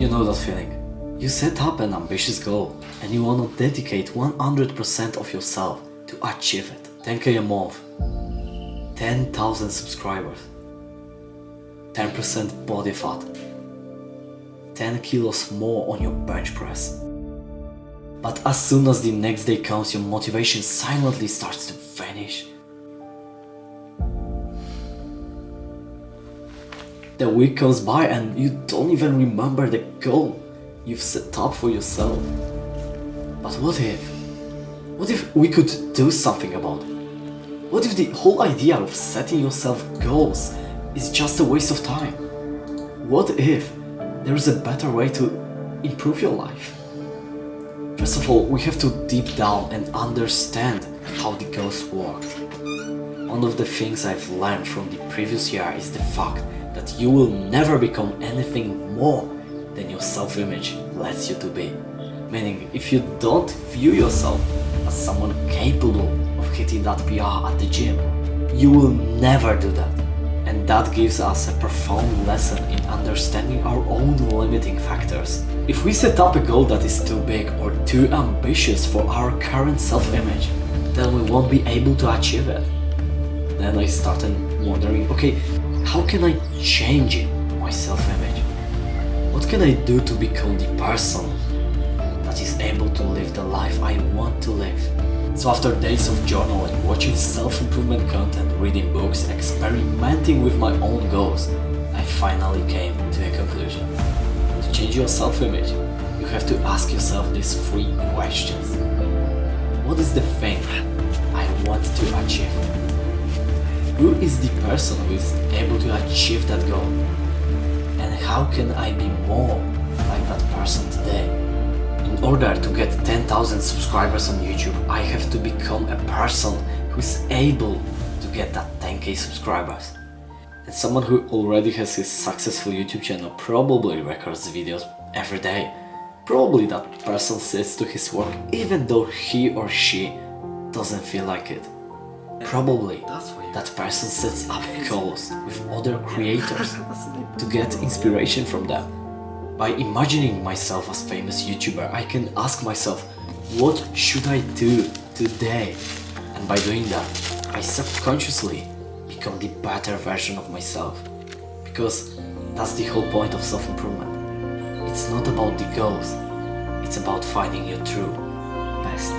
You know that feeling. You set up an ambitious goal and you want to dedicate 100% of yourself to achieve it. 10k a month, 10,000 subscribers, 10% body fat, 10 kilos more on your bench press. But as soon as the next day comes, your motivation silently starts to vanish. The week goes by and you don't even remember the goal you've set up for yourself. But what if we could do something about it? What if the whole idea of setting yourself goals is just a waste of time? What if there is a better way to improve your life? First of all, we have to deep down and understand how the goals work. One of the things I've learned from the previous year is the fact that you will never become anything more than your self-image lets you to be. Meaning, if you don't view yourself as someone capable of hitting that PR at the gym, you will never do that. And that gives us a profound lesson in understanding our own limiting factors. If we set up a goal that is too big or too ambitious for our current self-image, then we won't be able to achieve it. Then I started wondering, okay, how can I change my self-image? What can I do to become the person that is able to live the life I want to live? So after days of journaling, watching self-improvement content, reading books, experimenting with my own goals, I finally came to a conclusion. To change your self-image, you have to ask yourself these 3 questions. What is the thing I want to achieve? Who is the person who is able to achieve that goal? And how can I be more like that person today? In order to get 10,000 subscribers on YouTube, I have to become a person who is able to get that 10k subscribers. And someone who already has his successful YouTube channel probably records videos every day. Probably that person sits to his work even though he or she doesn't feel like it. Probably that person sets up calls with other creators to get inspiration from them. By imagining myself as a famous YouTuber, I can ask myself, what should I do today? And by doing that, I subconsciously become the better version of myself. Because that's the whole point of self-improvement. It's not about the goals, it's about finding your true best.